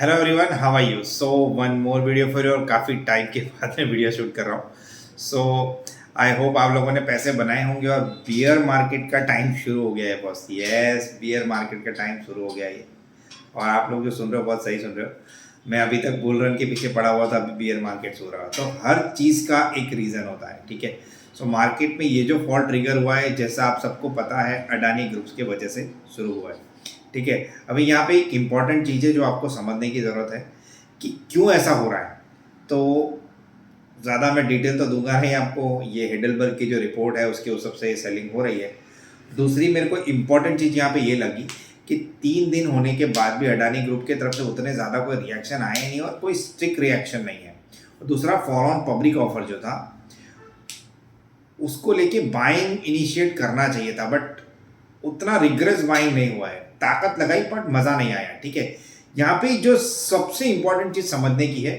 Hello everyone, how are you? So one more video for your. काफ़ी time के बाद में वीडियो शूट कर रहा हूँ। सो आई होप आप लोगों ने पैसे बनाए होंगे और बियर मार्केट का टाइम शुरू हो गया है बॉस। यस, बियर मार्केट का टाइम शुरू हो गया है। और आप लोग जो सुन रहे हो बहुत सही सुन रहे हो। मैं अभी तक बुल रन के पीछे पड़ा हुआ था, अभी बियर मार्केट शुरू रहा। तो हर चीज़ का एक रीज़न होता है, ठीक है। सो मार्केट में ये जो फॉल ट्रिगर हुआ है, जैसा आप सबको पता है, अडानी ग्रुप्स के वजह से शुरू हुआ है, ठीक है। अभी यहाँ पे एक इम्पॉर्टेंट चीज़ है जो आपको समझने की ज़रूरत है कि क्यों ऐसा हो रहा है। तो ज़्यादा मैं डिटेल तो दूंगा नहीं आपको। ये हेडलबर्ग की जो रिपोर्ट है उसके उस सबसे सेलिंग हो रही है। दूसरी मेरे को इम्पॉर्टेंट चीज़ यहाँ पे ये लगी कि 3 दिन होने के बाद भी अडानी ग्रुप की तरफ से उतने ज़्यादा कोई रिएक्शन आए नहीं और कोई स्ट्रिक्ट रिएक्शन नहीं है। और दूसरा, फॉर ऑन पब्लिक ऑफर जो था उसको लेके बाइंग इनिशिएट करना चाहिए था, बट उतना रिग्रेस बाइंग नहीं हुआ है। ताकत लगाई बट मज़ा नहीं आया, ठीक है। यहाँ पे जो सबसे इंपॉर्टेंट चीज़ समझने की है,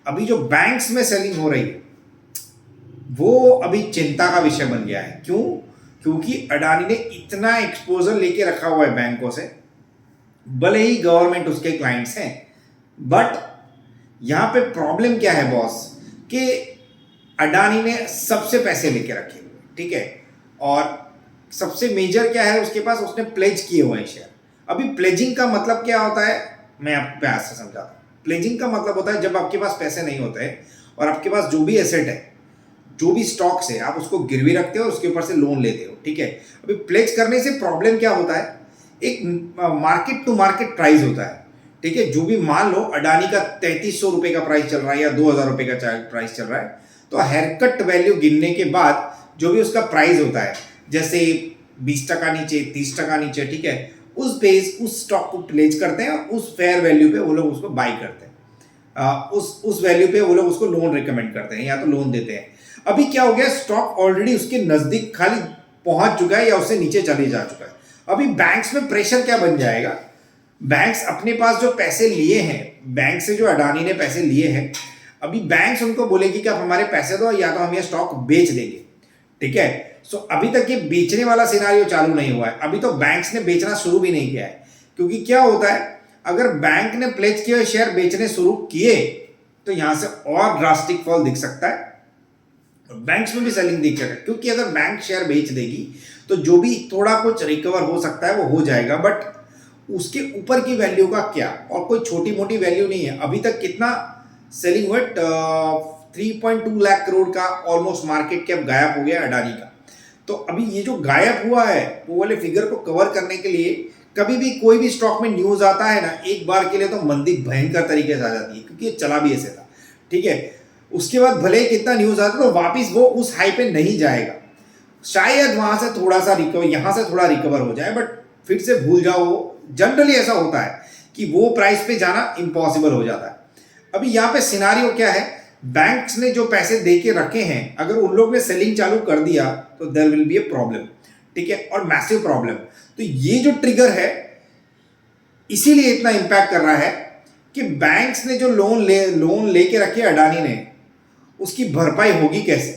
अभी जो बैंक्स में सेलिंग हो रही है वो अभी चिंता का विषय बन गया है। क्यों? क्योंकि अडानी ने इतना एक्सपोजर लेके रखा हुआ है बैंकों से। भले ही गवर्नमेंट उसके क्लाइंट्स हैं, बट यहाँ पे प्रॉब्लम क्या है बॉस, कि अडानी ने सबसे पैसे लेके रखे हुए, ठीक है। और सबसे मेजर क्या है उसके पास, उसने प्लेज किए हुए हैं शेयर। अभी प्लेजिंग का मतलब क्या होता है, मैं आपको प्यार से समझाता हूँ। प्लेजिंग का मतलब होता है जब आपके पास पैसे नहीं होते हैं और आपके पास जो भी एसेट है, जो भी स्टॉक्स है, आप उसको गिरवी रखते हो, उसके ऊपर से लोन लेते हो, ठीक है। अभी प्लेज करने से प्रॉब्लम क्या होता है, एक मार्केट टू मार्केट प्राइस होता है, ठीक है। जो भी मान लो अडानी का 3300 रुपये का प्राइस चल रहा है या 2000 रुपये का प्राइस चल रहा है, तो हेयरकट वैल्यू गिनने के बाद जो भी उसका प्राइस होता है, जैसे 20% नीचे, 30% नीचे, ठीक है, उस बेस उस स्टॉक को प्लेज करते हैं और उस फेयर वैल्यू पे वो लोग उसको बाई करते हैं। उस वैल्यू पे वो लोग उसको लोन रिकमेंड करते हैं या तो लोन देते हैं। अभी क्या हो गया, स्टॉक ऑलरेडी उसके नजदीक खाली पहुंच चुका है या उससे नीचे चले जा चुका है। अभी बैंक्स में प्रेशर क्या बन जाएगा, बैंक्स अपने पास जो पैसे लिए हैं, बैंक से जो अडानी ने पैसे लिए हैं, अभी बैंक्स उनको बोलेगी कि आप हमारे पैसे दो या तो हम ये स्टॉक बेच देंगे, ठीक है। सो अभी तक ये बेचने वाला सिनारियो चालू नहीं हुआ है। अभी तो बैंक्स ने बेचना शुरू भी नहीं किया है, क्योंकि क्या होता है, अगर बैंक ने प्लेज किए शेयर बेचने शुरू किए तो यहां से और ड्रास्टिक फॉल दिख सकता है, बैंक्स में भी सेलिंग दिख सकता है। क्योंकि अगर बैंक शेयर बेच देगी तो जो भी थोड़ा कुछ रिकवर हो सकता है वो हो जाएगा, बट उसके ऊपर की वैल्यू का क्या, और कोई छोटी मोटी वैल्यू नहीं है। अभी तक कितना सेलिंग हुआ, 3.2 लाख करोड़ का ऑलमोस्ट मार्केट कैप गायब हो गया अडानी का। तो अभी ये जो गायब हुआ है वो वाले फिगर को कवर करने के लिए कभी भी कोई भी स्टॉक में न्यूज आता है ना, एक बार के लिए तो मंदी भयंकर तरीके से आ जाती है, क्योंकि ये चला भी ऐसे था, ठीक है। उसके बाद भले ही कितना न्यूज आता तो वापिस वो उस हाई पे नहीं जाएगा। शायद वहां से थोड़ा सा रिकवर, यहां से थोड़ा रिकवर हो जाए, बट फिर से भूल जाओ। वो जनरली ऐसा होता है कि वो प्राइस पे जाना इम्पॉसिबल हो जाता है। अभी यहाँ पे सिनारियो क्या है, बैंक्स ने जो पैसे दे के रखे हैं, अगर उन लोग ने सेलिंग चालू कर दिया तो there will be a problem, ठीक है, और मैसिव प्रॉब्लम। तो ये जो ट्रिगर है इसीलिए इतना इंपैक्ट कर रहा है कि बैंक्स ने जो लोन लेके रखे अडानी ने, उसकी भरपाई होगी कैसे।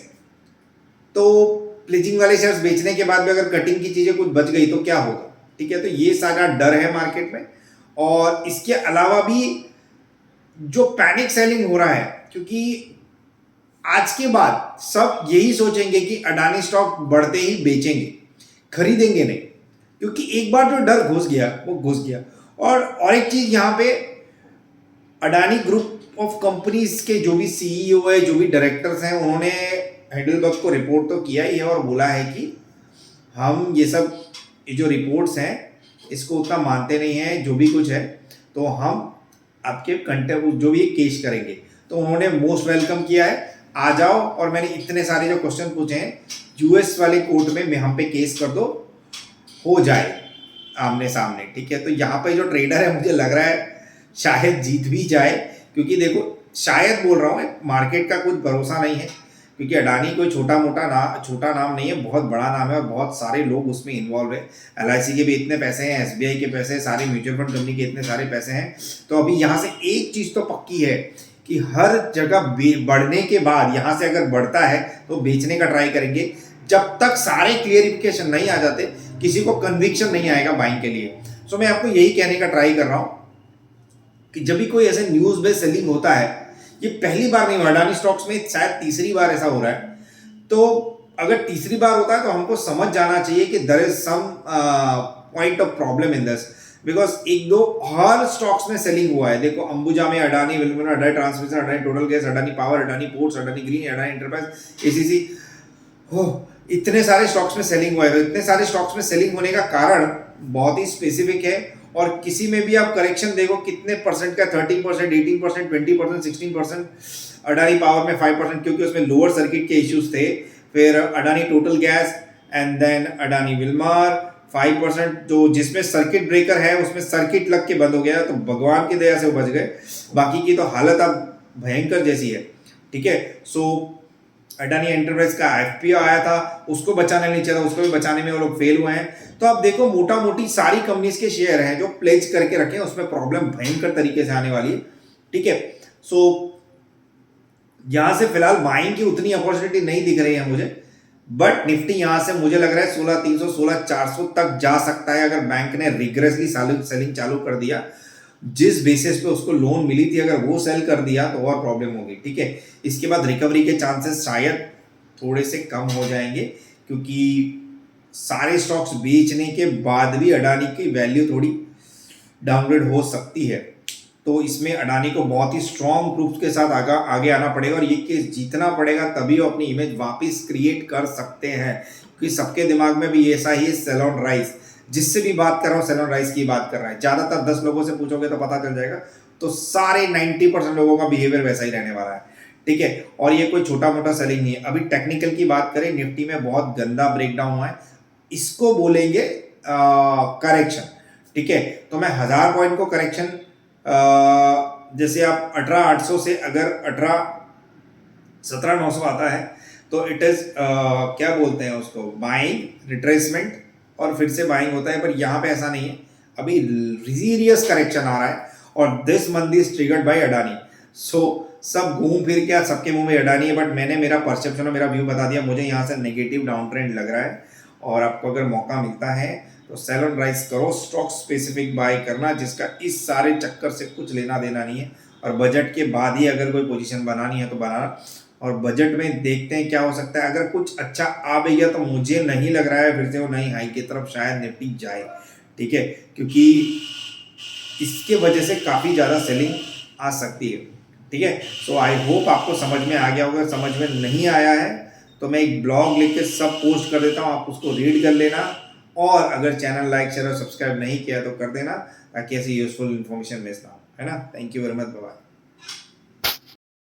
तो प्लेजिंग वाले शेयर्स बेचने के बाद भी अगर कटिंग की चीजें कुछ बच गई तो क्या होगा, ठीक है। तो ये सारा डर है मार्केट में। और इसके अलावा भी जो पैनिक सेलिंग हो रहा है, क्योंकि आज के बाद सब यही सोचेंगे कि अडानी स्टॉक बढ़ते ही बेचेंगे, खरीदेंगे नहीं, क्योंकि एक बार जो डर घुस गया वो घुस गया। और एक चीज यहाँ पे, अडानी ग्रुप ऑफ कंपनीज के जो भी सीईओ है, जो भी डायरेक्टर्स हैं, उन्होंने हेडलबर्ग को रिपोर्ट तो किया ही है और बोला है कि हम ये जो रिपोर्ट्स हैं इसको उतना मानते नहीं हैं, जो भी कुछ है तो हम आपके कंटेंट जो भी केस करेंगे। तो उन्होंने मोस्ट वेलकम किया है, आ जाओ, और मैंने इतने सारे जो क्वेश्चन पूछे हैं यूएस वाले कोर्ट में हम पे केस कर दो, हो जाए आमने सामने, ठीक है। तो यहाँ पे जो ट्रेडर है मुझे लग रहा है शायद जीत भी जाए, क्योंकि देखो, शायद बोल रहा हूँ, मार्केट का कुछ भरोसा नहीं है, क्योंकि अडानी कोई छोटा नाम नहीं है, बहुत बड़ा नाम है और बहुत सारे लोग उसमें इन्वॉल्व है। एलआईसी के भी इतने पैसे हैं, एसबीआई के पैसे, सारी म्यूचुअल फंड कंपनी के इतने सारे पैसे हैं। तो अभी यहाँ से एक चीज़ तो पक्की है कि हर जगह बढ़ने के बाद यहाँ से अगर बढ़ता है तो बेचने का ट्राई करेंगे। जब तक सारे क्लियरिफिकेशन नहीं आ जाते किसी को कन्विक्शन नहीं आएगा बाइंग के लिए। सो मैं आपको यही कहने का ट्राई कर रहा हूँ कि जब भी कोई ऐसे न्यूज बेस्ड सेलिंग होता है, ये पहली बार नहीं हुआ, अडानी स्टॉक्स में शायद तीसरी बार ऐसा हो रहा है। तो अगर तीसरी बार होता है तो हमको समझ जाना चाहिए कि there is some point of problem in this, because एक दो हर स्टॉक्स में सेलिंग हुआ है। देखो अंबुजा में Adani Wilmer, Adani transmission, Adani total gas, Adani power, Adani ports, Adani green, Adani enterprise, ACC, हो इतने सारे स्टॉक्स में सेलिंग हुआ है। तो इतने सारे स्टॉक्स में सेलिंग होने का कारण बहुत ही स्पेसिफिक है, और किसी में भी आप करेक्शन देखो कितने परसेंट का, 13%, 18%, 20%, 16%, अडानी पावर में 5%, क्योंकि उसमें लोअर सर्किट के इश्यूज थे। फिर Adani total gas and then Adani Wilmar 5%, जो जिसमें सर्किट ब्रेकर है उसमें सर्किट लग के बंद हो गया, तो भगवान की दया से वो बच गए। बाकी की तो हालत अब भयंकर जैसी है। ठीक है, सो अडानी एंटरप्राइज का एफपीओ आया था, उसको बचाने नहीं चला, उसको भी बचाने में वो लोग फेल हुए हैं। तो आप देखो मोटा मोटी सारी कंपनीज के शेयर हैं जो प्लेज करके रखे हैं, उसमें प्रॉब्लम भयंकर तरीके से आने वाली है। ठीक है, सो यहां से फिलहाल बाइंग की उतनी अपॉर्चुनिटी नहीं दिख रही है मुझे, बट निफ्टी यहां से मुझे लग रहा है 16,300 16,400 तक जा सकता है, अगर बैंक ने रिग्रेसली सेलिंग चालू कर दिया। जिस बेसिस पे उसको लोन मिली थी अगर वो सेल कर दिया तो और प्रॉब्लम होगी। ठीक है, इसके बाद रिकवरी के चांसेस शायद थोड़े से कम हो जाएंगे, क्योंकि सारे स्टॉक्स बेचने के बाद भी अडानी की वैल्यू थोड़ी डाउनग्रेड हो सकती है। तो इसमें अडानी को बहुत ही स्ट्रॉन्ग प्रूफ के साथ आगे आना पड़ेगा, और ये केस जीतना पड़ेगा, तभी वो अपनी इमेज वापस क्रिएट कर सकते हैं। क्योंकि सबके दिमाग में भी ऐसा ही है, सेल ऑन राइज। जिससे भी बात कर रहा हूँ सेल ऑन राइज की बात कर रहा है, ज़्यादातर 10 लोगों से पूछोगे तो पता चल जाएगा, तो सारे 90% लोगों का बिहेवियर वैसा ही रहने वाला है। ठीक है, और ये कोई छोटा मोटा सेलिंग नहीं है। अभी टेक्निकल की बात करें, निफ्टी में बहुत गंदा ब्रेकडाउन हुआ है, इसको बोलेंगे करेक्शन। ठीक है, तो मैं 1000 पॉइंट को करेक्शन, जैसे आप 18,800 से अगर 17,900 आता है तो इट इज क्या बोलते हैं उसको, बाइंग रिट्रेसमेंट, और फिर से बाइंग होता है। पर यहाँ पे ऐसा नहीं है, अभी सीरियस करेक्शन आ रहा है, और this month is triggered by Adani. So सब घूम फिर के सबके मुंह में अडानी है, बट मैंने मेरा परसेप्शन और मेरा व्यू बता दिया। मुझे यहाँ से नेगेटिव डाउन ट्रेंड लग रहा है, और आपको अगर मौका मिलता है तो सेल ऑन राइज करो, स्टॉक स्पेसिफिक बाय करना जिसका इस सारे चक्कर से कुछ लेना देना नहीं है, और बजट के बाद ही अगर कोई पोजीशन बनानी है तो बनाना। और बजट में देखते हैं क्या हो सकता है, अगर कुछ अच्छा आ गया तो मुझे नहीं लग रहा है फिर से वो नई हाई की तरफ शायद निफ्टी जाए। ठीक है, क्योंकि इसके वजह से काफ़ी ज़्यादा सेलिंग आ सकती है। ठीक है, सो आई होप आपको समझ में आ गया होगा। समझ में नहीं आया है तो मैं एक ब्लॉग लिख के सब पोस्ट कर देता हूँ, आप उसको रीड कर लेना, और अगर चैनल लाइक शेयर और सब्सक्राइब नहीं किया तो कर देना, ताकि ऐसी यूजफुल इन्फॉर्मेशन मिस ना हो, है ना। Thank you very much, bye.